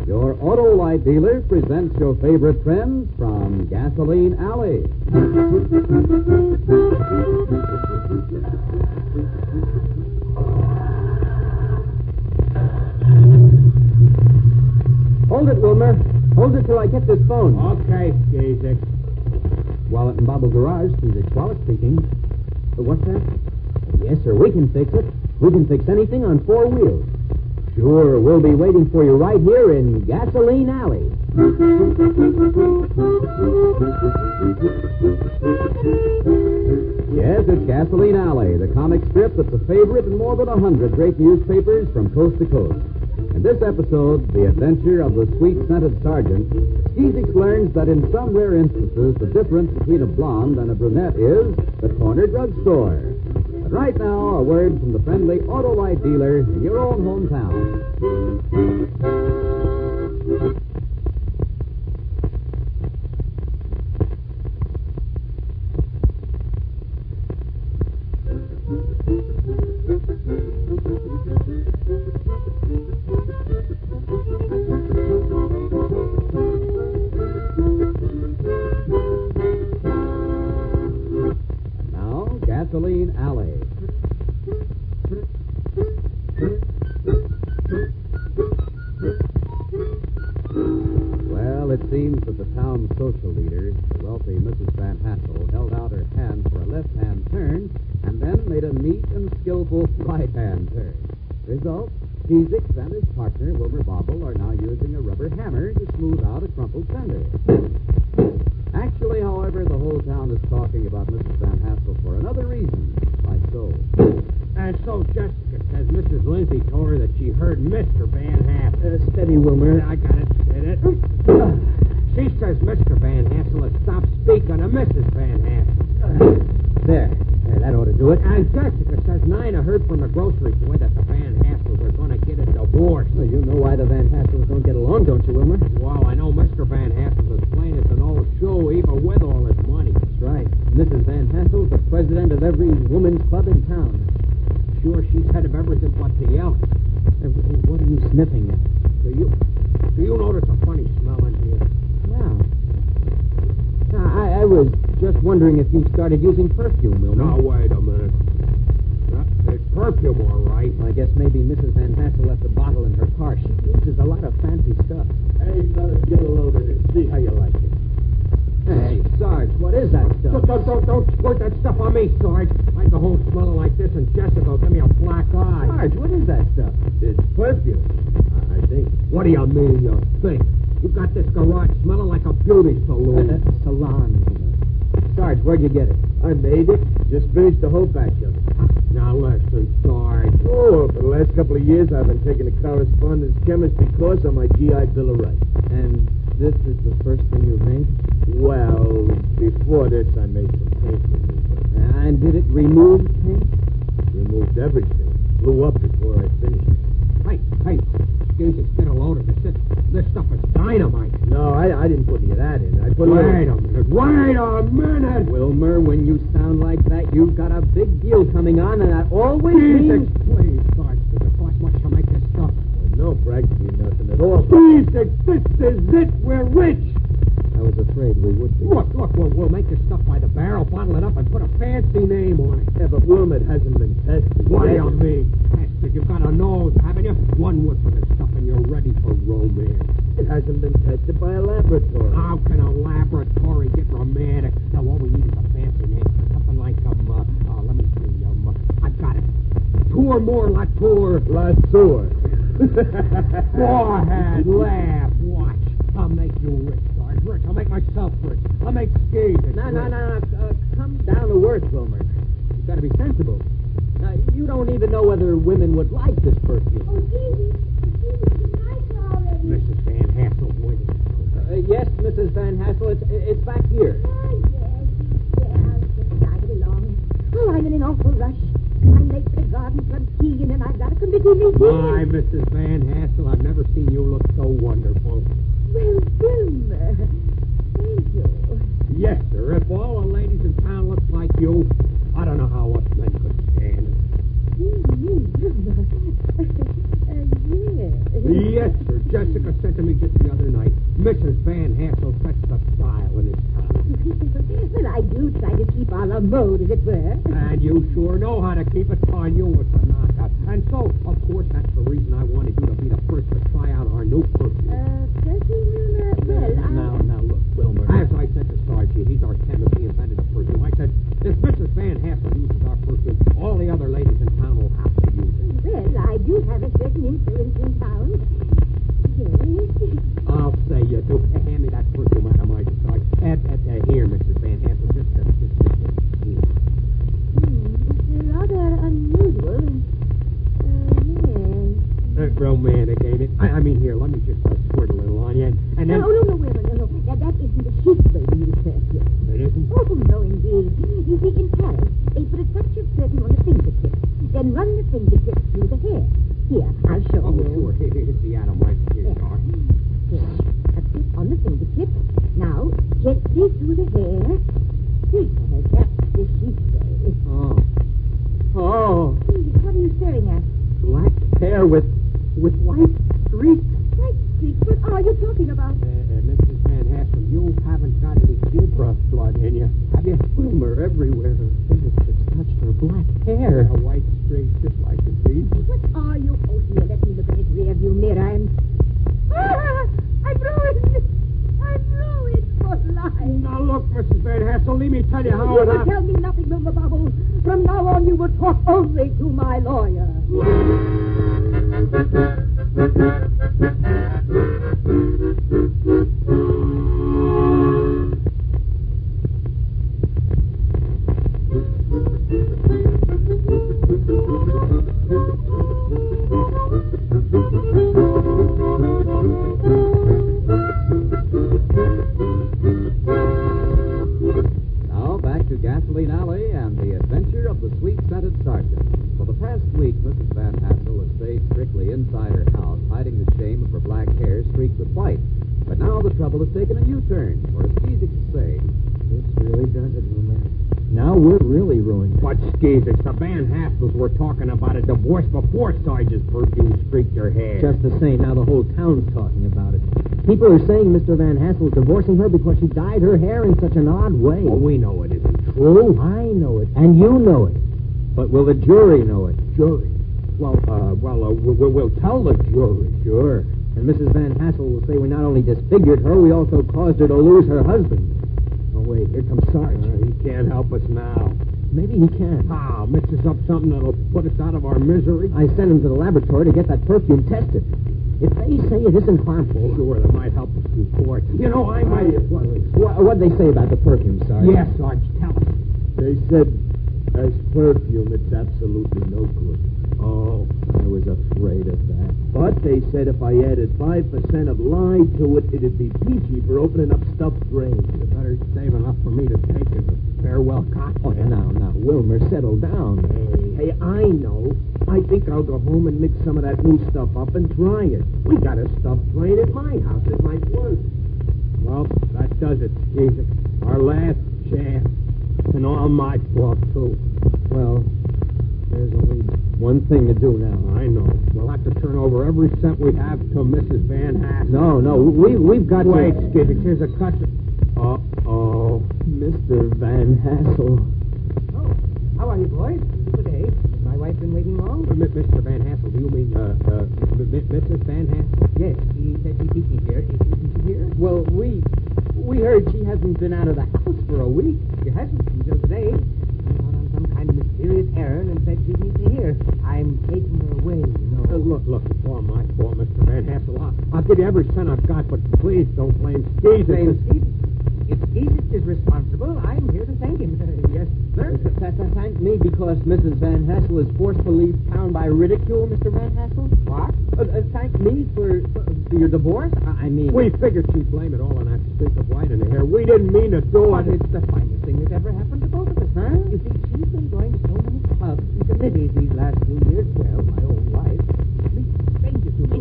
Your auto light dealer presents your favorite trends from Gasoline Alley. Hold it, Wilmer. Hold it till I get this phone. Okay, Skeezick. Wallet and Bobble Garage, Skeezick Wallet speaking. What's that? Yes, sir, we can fix it. We can fix anything on four wheels. Sure, we'll be waiting for you right here in Gasoline Alley. Yes, it's Gasoline Alley, the comic strip that's a favorite in more than 100 great newspapers from coast to coast. In this episode, The Adventure of the Sweet-Scented Sergeant, Skeezick learns that in some rare instances, the difference between a blonde and a brunette is the corner drugstore. But right now, a word from the friendly auto light dealer in your own hometown. Gasoline Alley. Well, it seems that the town's social leader, the wealthy Mrs. Van Hassel, held out her hand for a left-hand turn and then made a neat and skillful right-hand turn. Result, Skeezick and his partner, Wilbur Bobble, are now using a rubber hammer to smooth out a crumpled fender. Actually, however, the whole town is talking about Mrs. Van Hassel for another reason. Like so. And so Jessica says Mrs. Lindsay told her that she heard Mr. Van Hassel. Steady, Wilmer. I got it. Said it. She says Mr. Van Hassel has stopped speaking to Mrs. Van Hassel. There, that ought to do it. And Jessica says Nina heard from the grocery boy that the Van Hassels are going to get a divorce. Well, you know why the Van Hassels don't get along, don't you, Wilmer? Well, I know Mr. Van Hassel is plain as an old shoe, even with all his money. That's right. Mrs. Van Hassel's the president of every woman's club in town. Sure, she's head of everything but the else. What are you sniffing at? Do you notice a funny smell in here? Yeah. I was just wondering if you started using perfume, Wilmer. Now, wait a minute. It's perfume, all right. Well, I guess maybe Mrs. Van Hassel left a bottle in her car. She uses a lot of fancy stuff. Hey, fellas, get a load of this. See how you like it. Hey, Sarge, what is that stuff? Don't squirt that stuff on me, Sarge. I go home smelling like this, and Jessica will give me a black eye. Sarge, what is that stuff? It's perfume, I think. What do you mean, you think? You got this garage smelling like a beauty salon. Salon. Sarge, where'd you get it? I made it. Just finished the whole batch of it. Now listen, Sarge. Oh, for the last couple of years, I've been taking a correspondence chemistry course on my GI Bill of Rights. And this is the first thing you've made? Well, before this, I made some paint remover. And did it remove paint? Removed everything. Blew up before I finished it. Hey, Skeezick, get a load of this. This stuff is dynamite. No, I didn't put any of that in. I put Wait a minute. Wilmer, when you sound like that, you've got a big deal coming on, and that always means... Please, Sarge, does it cost much to make this stuff? Well, no, practically nothing at all. Skeezick, this is it. We're rich. I was afraid we would be. Look, we'll make this stuff by the barrel, bottle it up, and put a fancy name on it. Yeah, but Wilmer, it hasn't been tested. What do you mean, tested? You've got a nose, haven't you? One whiff of this stuff, and you're ready for romance. It hasn't been tested by a laboratory. How can a laboratory get romantic? Now, all we need is a fancy name. Something like, let me see, I've got it. Tour more Latour. Latour. Go ahead, laugh, watch. I'll make you rich, Sarge. Rich. I'll make myself rich. I'll make Skeezick No. Come down to earth, Wilmer. You've got to be sensible. You don't even know whether women would like this perfume. Oh, Skeezick, nice already. Mrs. Van Hassel waiting. Yes, Mrs. Van Hassel, it's back here. Oh, yes. I'll just slide it along. Oh, I'm in an awful rush. I'm late for the garden club tea, and then I've got a committee meeting. My, Mrs. Van Hassel, I've never seen you look so wonderful. Well, Wilmer, thank you. Yes, sir. If all the ladies in town looked like you, I don't know how us men could stand it. Yes. Yes, sir. Jessica said to me just the other night, Mrs. Van Hassel sets the style in his town. Well, I do try to keep on a mode, as it were. And you sure know how to keep it on you with the knockout. And so, of course, that's the reason I wanted you to be the first to try out our new perfume. Now, look, Wilmer. As I said to Sergeant, he's our chemist, he invented the perfume. I said, if Mrs. Van Hassel uses our perfume, all the other ladies in town will have to use it. Well, I do have a certain influence in town. Yes. I'll say you do. Hand me that perfume out of my sight. Here, Mrs. Van Hassel, just here. It's rather unusual. Yes. Romantic, ain't it? I mean, here, let me just squirt a little on you, and then... No, wait a minute, no. That isn't the sheep lady you said here. It isn't? Oh, no, indeed. You see, in Paris, they put a touch of perfume on the fingertip, then run the fingertips through the hair. Here, I'll show you. Oh, sure. Here's the atom right here, Dar. Here, a tip on the fingertip. Now, gently through the hair. That's the sheep lady. Oh. What are you staring at? Black hair with white streaks. White streaks? What are you talking about? Mrs. Van Hassel, you haven't got any zebra blood in you, have you? Wilmer, everywhere her fingertips touched her black hair. A white streak just like the zebra. What are you? Oh, here, let me look in his rearview mirror and... I'm ruined! I'm ruined for life! Now, look, Mrs. Van Hassel, let me tell you how You it will happened. tell me nothing, Wilmer Bubble. From now on, you will talk only to my lawyer. Now back to Gasoline Alley and the adventure of the sweet-scented Sergeant. For the past week, Mrs. Van Hassel has stayed strictly inside her house, hiding the shame of her black hair streaked with white. But now the trouble has taken a U-turn, or it's easy to say. This really does it, Wilmer. Now we're really ruined. What skis? It's the Van Hassels were talking about a divorce before Sergeant's perfume streaked her hair. Just the same, now the whole town's talking about it. People are saying Mr. Van Hassel is divorcing her because she dyed her hair in such an odd way. Well, we know it isn't true. I know it, and you know it. But will the jury know it? Jury? We'll tell the jury. Sure. And Mrs. Van Hassel will say we not only disfigured her, we also caused her to lose her husband. Oh, wait, here comes Sergeant. He can't help us now. Maybe he can. Mixes up something that'll put us out of our misery. I sent him to the laboratory to get that perfume tested. If they say it isn't harmful... Sure, that might help us through court. You know, I might... What'd they say about the perfume, Sergeant? Yes, Sarge, tell us. They said, as perfume, it's absolutely no good. Oh, I was afraid of that. But they said if I added 5% of lye to it, it'd be peachy for opening up stuffed brains. You better save enough for me to take as a farewell cocktail. Now, Wilmer, settle down. Hey, I know. I think I'll go home and mix some of that new stuff up and try it. We got a stuffed brain at my house. It might work. Well, that does it, Jesus. Our last chance. And all my fault, too. Well, there's only one thing to do now. I know. We'll have to turn over every cent we have to Mrs. Van Hassel. No, we've got to... Wait, Skiddick, here's a cut. Uh-oh. Mr. Van Hassel. Oh, how are you, boys? Good day. Has my wife been waiting long? Mr. Van Hassel, do you mean, Mrs. Van Hassel? Yes, he said she'd meet me here. Isn't she here? Well, we heard she hasn't been out of the house for a week. She hasn't until today. She went on some kind of mysterious errand and said she'd meet me here. I'm taking her away, you know. Look, it's all my fault, Mr. Van Hassel. I'll give you every cent I've got, but please don't blame Skeezus. Blame Skeezus? If Skeezus is responsible, I'm here to thank him. Yes, sir. Thank me because Mrs. Van Hassel is forced to leave town by ridicule, Mr. Van Hassel? What? Thank me for your divorce? I mean... We figured she'd blame it all on that streak of white in her hair. We didn't mean to do But it. it's the finest thing that ever happened to both of us, huh? You see, she's been going to so many clubs and committees these last few years. Well, my own wife. Complete stranger to me.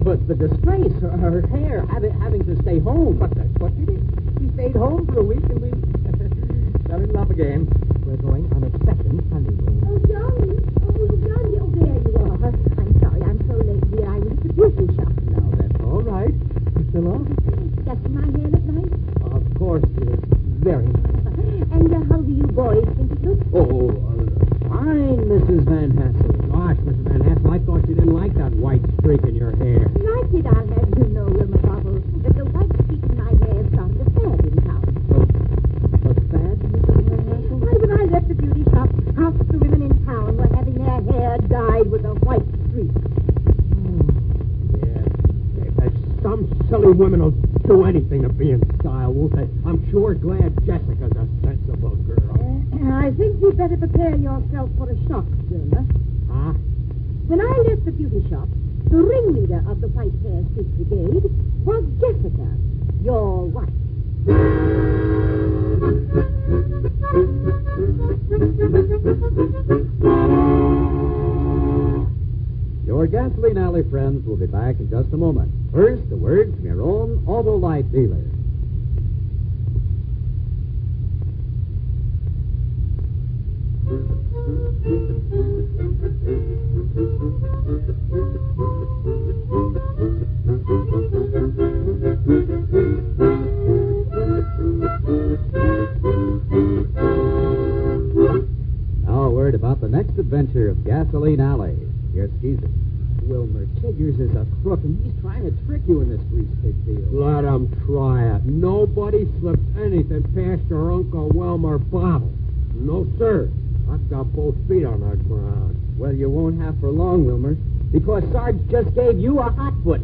But the disgrace, her hair, having to stay home. But that's what she did. She stayed home for a week and we fell in love again. We're going on a second honeymoon. Oh, Johnny. Oh, there you are. I'm sorry I'm so late, dear. I was at the beauty shop. Now, that's all streak in your hair. Like it, I'll have you know, Wilma Bobble, that the white streak in my hair started a fad in town. A fad, Mrs. Van Hassel? Why, when I left the beauty shop, half the women in town were having their hair dyed with a white streak. Some silly women will do anything to be in style, won't they? I'm sure glad Jessica's a sensible girl. I think you'd better prepare yourself for a shock, Wilma. Huh? When I left the beauty shop, the ringleader of the White Hair Streak Brigade was Jessica, your wife. Your Gasoline Alley friends will be back in just a moment. First, a word from your own Auto Light dealer. Now a word about the next adventure of Gasoline Alley. Here's Skeezer. Wilmer Chiggers is a crook, and he's trying to trick you in this grease pig deal. Let him try it. Nobody slips anything past your Uncle Wilmer Bobble. No, sir. I've got both feet on that ground. Well, you won't have for long, Wilmer, because Sarge just gave you a hot foot.